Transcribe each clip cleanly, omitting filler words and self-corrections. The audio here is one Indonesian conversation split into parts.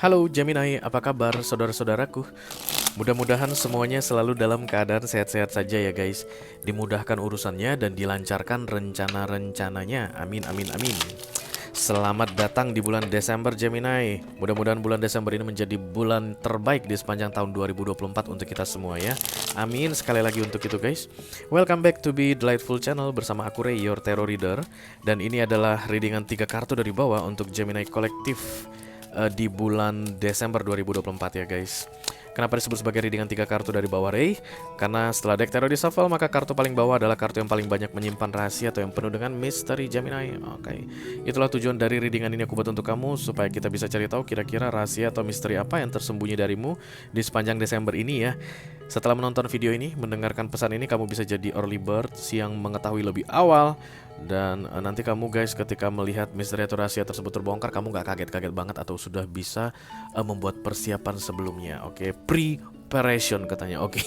Halo Gemini, apa kabar saudara-saudaraku? Mudah-mudahan semuanya selalu dalam keadaan sehat-sehat saja ya guys. Dimudahkan urusannya dan dilancarkan rencana-rencananya. Amin, amin, amin. Selamat datang di bulan Desember Gemini. Mudah-mudahan bulan Desember ini menjadi bulan terbaik di sepanjang tahun 2024 untuk kita semua ya. Amin sekali lagi untuk itu guys. Welcome back to Be Delightful Channel bersama aku Ray, your tarot reader. Dan ini adalah readingan 3 kartu dari bawah untuk Gemini kolektif di bulan Desember 2024 ya guys. Kenapa disebut sebagai readingan 3 kartu dari bawah Ray? Karena setelah deck tarot di shuffle, maka kartu paling bawah adalah kartu yang paling banyak menyimpan rahasia atau yang penuh dengan misteri Gemini. Oke. Itulah tujuan dari readingan ini aku buat untuk kamu, supaya kita bisa cari tahu kira-kira rahasia atau misteri apa yang tersembunyi darimu di sepanjang Desember ini ya. Setelah menonton video ini, mendengarkan pesan ini, kamu bisa jadi early bird yang mengetahui lebih awal. Dan nanti kamu guys ketika melihat misteri atau rahasia tersebut terbongkar, kamu gak kaget-kaget banget atau sudah bisa membuat persiapan sebelumnya. Oke, preparation katanya. Oke.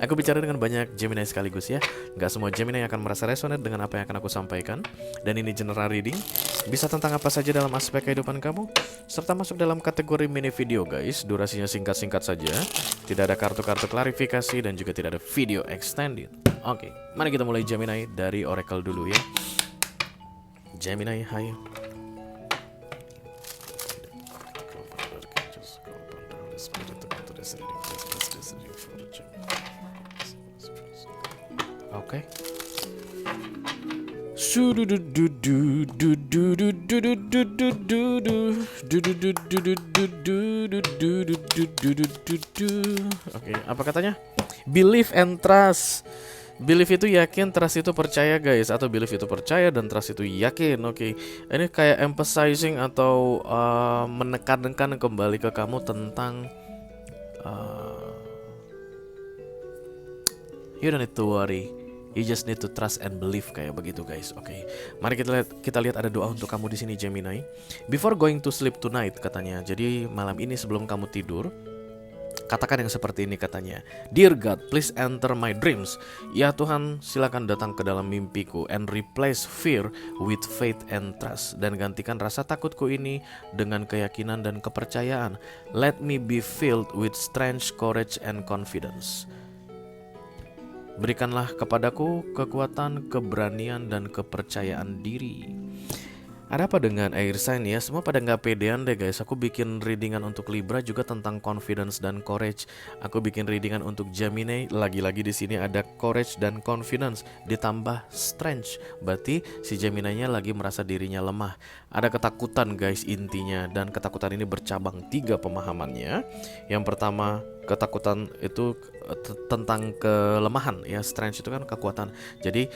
Aku bicara dengan banyak Gemini sekaligus ya. Gak semua Gemini akan merasa resonate dengan apa yang akan aku sampaikan. Dan ini general reading, bisa tentang apa saja dalam aspek kehidupan kamu, serta masuk dalam kategori mini video guys. Durasinya singkat-singkat saja, tidak ada kartu-kartu klarifikasi, dan juga tidak ada video extended. Oke, mari kita mulai Gemini dari Oracle dulu ya. Gemini, hai. Oke. Oke, apa katanya? Believe and trust. Believe itu yakin, trust itu percaya guys. Atau believe itu percaya dan trust itu yakin. Oke. Ini kayak emphasizing atau menekankan kembali ke kamu tentang you don't need to worry, you just need to trust and believe, kayak begitu guys. Oke. Mari kita lihat ada doa untuk kamu di sini Gemini. Before going to sleep tonight katanya. Jadi malam ini sebelum kamu tidur, katakan yang seperti ini katanya. Dear God, please enter my dreams. Ya Tuhan, silakan datang ke dalam mimpiku and replace fear with faith and trust. Dan gantikan rasa takutku ini dengan keyakinan dan kepercayaan. Let me be filled with strength, courage, and confidence. Berikanlah kepadaku kekuatan, keberanian, dan kepercayaan diri. Ada apa dengan air sign ya? Semua pada nggak pedean deh guys. Aku bikin readingan untuk Libra juga tentang confidence dan courage. Aku bikin readingan untuk Gemini, lagi-lagi di sini ada courage dan confidence ditambah strength. Berarti si Gemini-nya lagi merasa dirinya lemah. Ada ketakutan guys intinya, dan ketakutan ini bercabang 3 pemahamannya. Yang pertama, ketakutan itu tentang kelemahan ya. Strength itu kan kekuatan. Jadi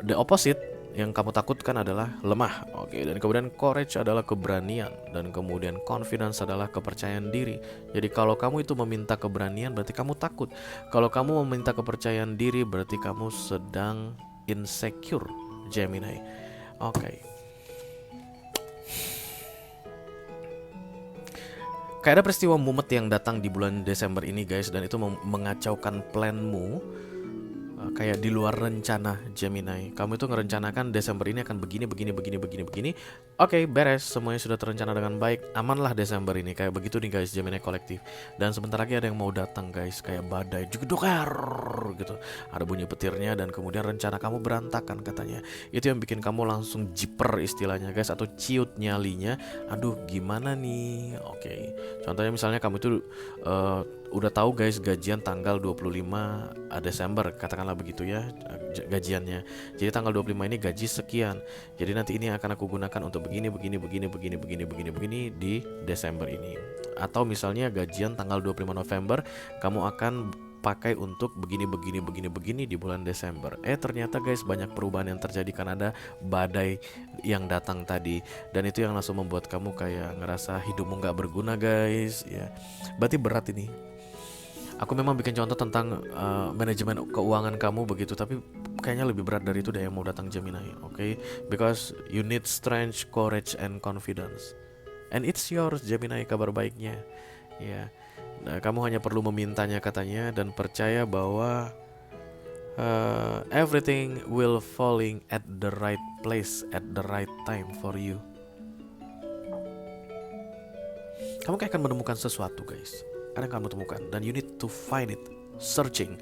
the opposite yang kamu takutkan adalah lemah. Oke, dan kemudian courage adalah keberanian, dan kemudian confidence adalah kepercayaan diri. Jadi kalau kamu itu meminta keberanian, berarti kamu takut. Kalau kamu meminta kepercayaan diri, berarti kamu sedang insecure Gemini. Oke. Kayak ada peristiwa mumet yang datang di bulan Desember ini guys, dan itu mengacaukan planmu. Kayak di luar rencana Gemini. Kamu itu ngerencanakan Desember ini akan begini. Oke, beres, semuanya sudah terencana dengan baik. Amanlah Desember ini. Kayak begitu nih guys Gemini kolektif. Dan sebentar lagi ada yang mau datang guys, kayak badai jugedokar gitu. Ada bunyi petirnya, dan kemudian rencana kamu berantakan katanya. Itu yang bikin kamu langsung jiper istilahnya guys, atau ciut nyalinya. Aduh, gimana nih? Oke. Contohnya misalnya kamu itu udah tahu guys gajian tanggal 25 Desember, katakanlah begitu ya gajiannya. Jadi tanggal 25 ini gaji sekian. Jadi nanti ini akan aku gunakan untuk begini di Desember ini. Atau misalnya gajian tanggal 25 November kamu akan pakai untuk begini di bulan Desember. Ternyata guys banyak perubahan yang terjadi karena ada badai yang datang tadi, dan itu yang langsung membuat kamu kayak ngerasa hidupmu nggak berguna guys ya. Berarti berat ini. Aku memang bikin contoh tentang manajemen keuangan kamu begitu, tapi kayaknya lebih berat dari itu deh yang mau datang Gemini. Oke, because you need strength, courage, and confidence, and it's yours Gemini. Kabar baiknya ya. Nah, kamu hanya perlu memintanya katanya, dan percaya bahwa everything will falling at the right place at the right time for you. kamu kayak akan menemukan sesuatu guys. Ada yang kamu temukan dan you need to find it, searching.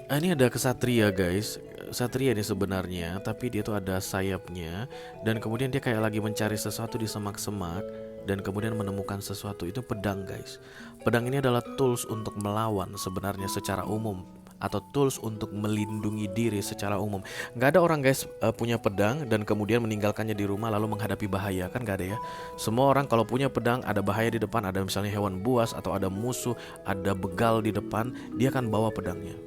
Ini ada kesatria guys. Satria ini sebenarnya, tapi dia tuh ada sayapnya. Dan kemudian dia kayak lagi mencari sesuatu di semak-semak. Dan kemudian menemukan sesuatu. Itu pedang guys. Pedang ini adalah tools untuk melawan sebenarnya secara umum, atau tools untuk melindungi diri secara umum. Nggak ada orang guys punya pedang dan kemudian meninggalkannya di rumah lalu menghadapi bahaya, kan nggak ada ya. Semua orang kalau punya pedang, ada bahaya di depan, ada misalnya hewan buas atau ada musuh, ada begal di depan, dia akan bawa pedangnya.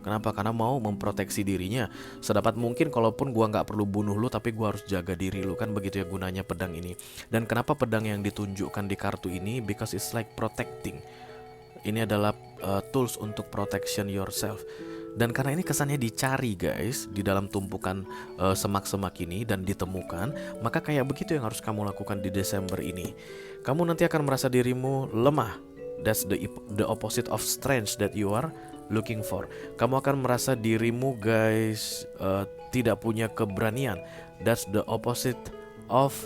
Kenapa? Karena mau memproteksi dirinya sedapat mungkin. Kalaupun gua nggak perlu bunuh lu, tapi gua harus jaga diri lu, kan begitu ya gunanya pedang ini. Dan kenapa pedang yang ditunjukkan di kartu ini? Because it's like protecting. Ini adalah tools untuk protection yourself. Dan karena ini kesannya dicari guys di dalam tumpukan semak-semak ini dan ditemukan, maka kayak begitu yang harus kamu lakukan di Desember ini. Kamu nanti akan merasa dirimu lemah. That's the opposite of strength that you are looking for. Kamu akan merasa dirimu guys tidak punya keberanian. That's the opposite of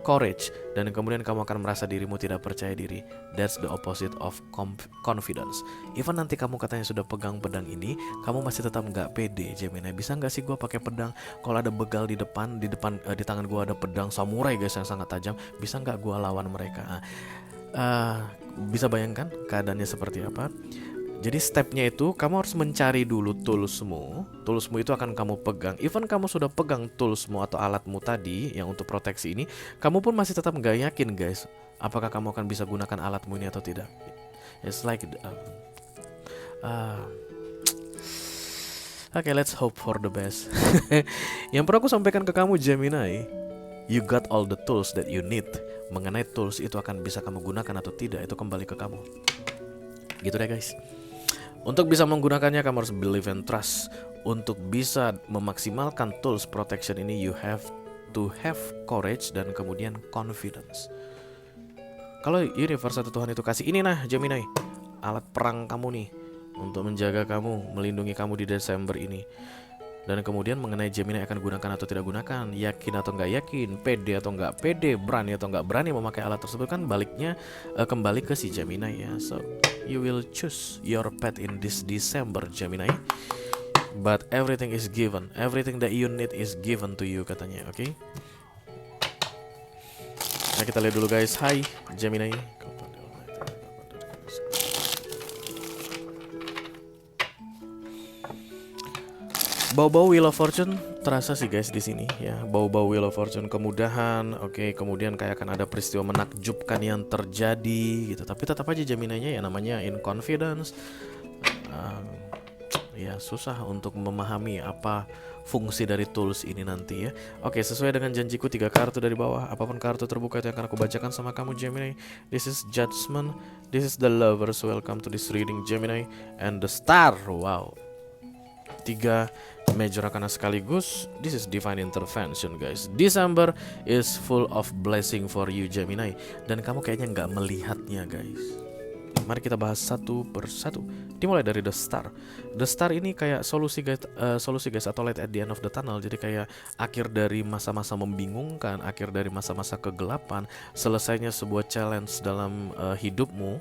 courage. Dan kemudian kamu akan merasa dirimu tidak percaya diri. That's the opposite of confidence. Even nanti kamu katanya sudah pegang pedang ini, kamu masih tetap nggak pede. Gemini, bisa nggak sih gue pakai pedang? Kalau ada begal di depan di tangan gue ada pedang samurai guys yang sangat tajam, bisa nggak gue lawan mereka? Bisa bayangkan keadaannya seperti apa? Jadi stepnya itu kamu harus mencari dulu toolsmu. Toolsmu itu akan kamu pegang. Even kamu sudah pegang toolsmu atau alatmu tadi yang untuk proteksi ini, kamu pun masih tetap nggak yakin guys, apakah kamu akan bisa gunakan alatmu ini atau tidak. It's like okay, let's hope for the best. Yang perlu aku sampaikan ke kamu Gemini, you got all the tools that you need. Mengenai tools itu akan bisa kamu gunakan atau tidak, itu kembali ke kamu. Gitu deh guys. Untuk bisa menggunakannya kamu harus believe and trust. Untuk bisa memaksimalkan tools protection ini, you have to have courage dan kemudian confidence. Kalau universe atau Tuhan itu kasih ini nah Gemini, alat perang kamu nih untuk menjaga kamu, melindungi kamu di Desember ini. Dan kemudian mengenai Gemini akan gunakan atau tidak gunakan, yakin atau nggak yakin, pede atau nggak pede, berani atau nggak berani memakai alat tersebut, kan baliknya kembali ke si Gemini ya. So you will choose your path in this December Gemini. But everything is given, everything that you need is given to you katanya, oke? Okay? Nah kita lihat dulu guys. Hai Gemini. Bau-bau Wheel of Fortune terasa sih guys di sini ya. Bau-bau Wheel of Fortune, kemudahan, oke, kemudian kayak akan ada peristiwa menakjubkan yang terjadi gitu. Tapi tetap aja Gemini-nya ya namanya in confidence. Ya susah untuk memahami apa fungsi dari tools ini nanti ya. Oke, sesuai dengan janjiku 3 kartu dari bawah. Apapun kartu terbuka itu yang akan aku bacakan sama kamu Gemini. This is Judgment, this is the Lovers. Welcome to this reading Gemini. And the Star. Wow, 3 major arcana sekaligus. This is divine intervention guys. December is full of blessing for you Gemini. Dan kamu kayaknya nggak melihatnya guys. Mari kita bahas satu persatu. Dimulai dari The Star. The Star ini kayak solusi guys atau light at the end of the tunnel. Jadi kayak akhir dari masa-masa membingungkan, akhir dari masa-masa kegelapan, selesainya sebuah challenge dalam hidupmu.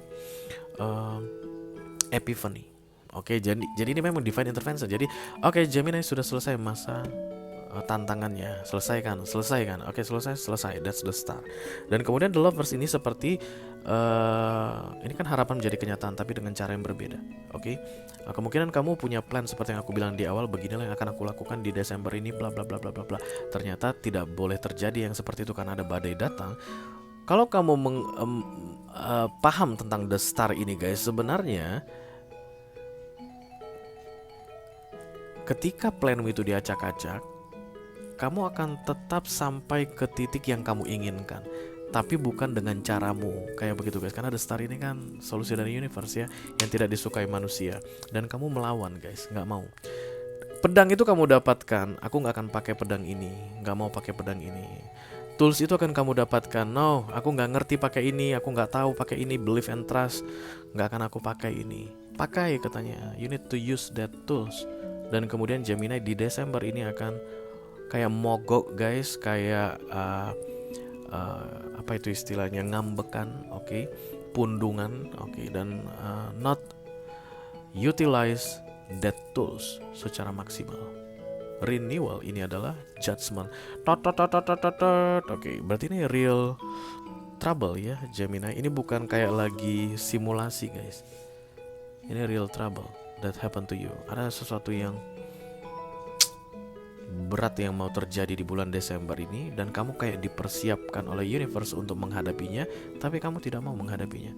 Epiphany. Oke, jadi ini memang divine intervention. Jadi oke, Gemini sudah selesai masa tantangannya, selesaikan. Oke, selesai. That's the Star. Dan kemudian the Lovers ini seperti ini kan harapan menjadi kenyataan tapi dengan cara yang berbeda. Oke. Kemungkinan kamu punya plan seperti yang aku bilang di awal, beginilah yang akan aku lakukan di Desember ini bla bla bla bla bla bla. Ternyata tidak boleh terjadi yang seperti itu karena ada badai datang. Kalau kamu paham tentang the Star ini guys, sebenarnya ketika planmu itu diacak-acak, kamu akan tetap sampai ke titik yang kamu inginkan, tapi bukan dengan caramu. Kayak begitu guys, karena The Star ini kan solusi dari universe ya, yang tidak disukai manusia. Dan kamu melawan guys, nggak mau. Pedang itu kamu dapatkan, aku nggak akan pakai pedang ini, nggak mau pakai pedang ini. Tools itu akan kamu dapatkan, no, aku nggak ngerti pakai ini, aku nggak tahu pakai ini, believe and trust, nggak akan aku pakai ini. Pakai katanya, you need to use that tools. Dan kemudian Gemini di Desember ini akan kayak mogok guys, kayak apa itu istilahnya, ngambekan, oke? pundungan, oke, dan not utilize that tools secara maksimal. Renewal ini adalah judgment. Oke, berarti ini real trouble ya Gemini. Ini bukan kayak lagi simulasi guys. Ini real trouble that happen to you. Ada sesuatu yang berat yang mau terjadi di bulan Desember ini, dan kamu kayak dipersiapkan oleh universe untuk menghadapinya, tapi kamu tidak mau menghadapinya.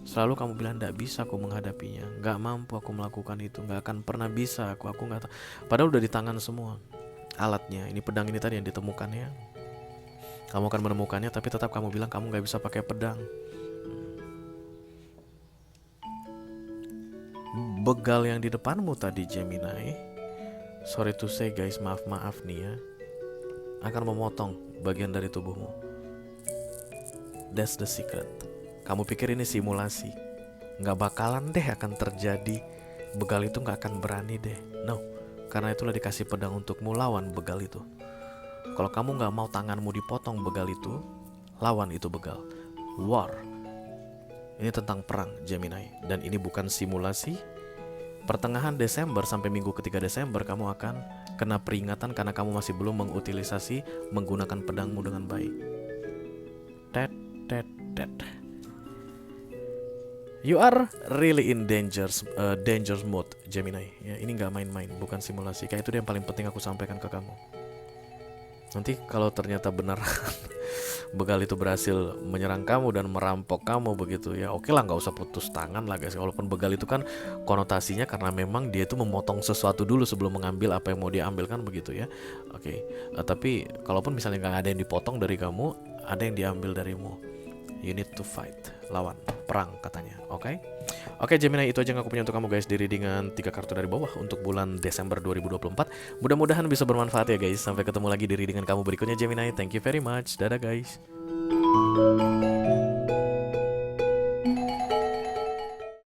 Selalu kamu bilang, tidak bisa aku menghadapinya, nggak mampu aku melakukan itu, nggak akan pernah bisa aku nggak tahu. Padahal udah di tangan semua alatnya. Ini pedang ini tadi yang ditemukan ya. Kamu akan menemukannya, tapi tetap kamu bilang kamu nggak bisa pakai pedang. Begal yang di depanmu tadi Gemini, sorry to say guys, maaf nih ya, akan memotong bagian dari tubuhmu. That's the secret. Kamu pikir ini simulasi, nggak bakalan deh akan terjadi. Begal itu nggak akan berani deh. No, karena itulah dikasih pedang untukmu, lawan begal itu. Kalau kamu nggak mau tanganmu dipotong begal itu, lawan itu begal. War. Ini tentang perang Gemini, dan ini bukan simulasi. Pertengahan Desember sampai minggu ketiga Desember kamu akan kena peringatan karena kamu masih belum mengutilisasi menggunakan pedangmu dengan baik. Tet. You are really in dangerous mode Gemini ya, ini nggak main-main, bukan simulasi. Kayak itu yang paling penting aku sampaikan ke kamu. Nanti kalau ternyata benar begal itu berhasil menyerang kamu dan merampok kamu begitu ya, oke lah, nggak usah putus tangan lah guys. Walaupun begal itu kan konotasinya karena memang dia itu memotong sesuatu dulu sebelum mengambil apa yang mau dia ambil kan begitu ya. Oke. Tapi kalaupun misalnya nggak ada yang dipotong dari kamu, ada yang diambil darimu, you need to fight, lawan, perang katanya. Oke Gemini, itu aja yang aku punya untuk kamu guys di readingan 3 kartu dari bawah untuk bulan Desember 2024. Mudah-mudahan bisa bermanfaat ya guys. Sampai ketemu lagi di readingan kamu berikutnya Gemini. Thank you very much. Dadah guys.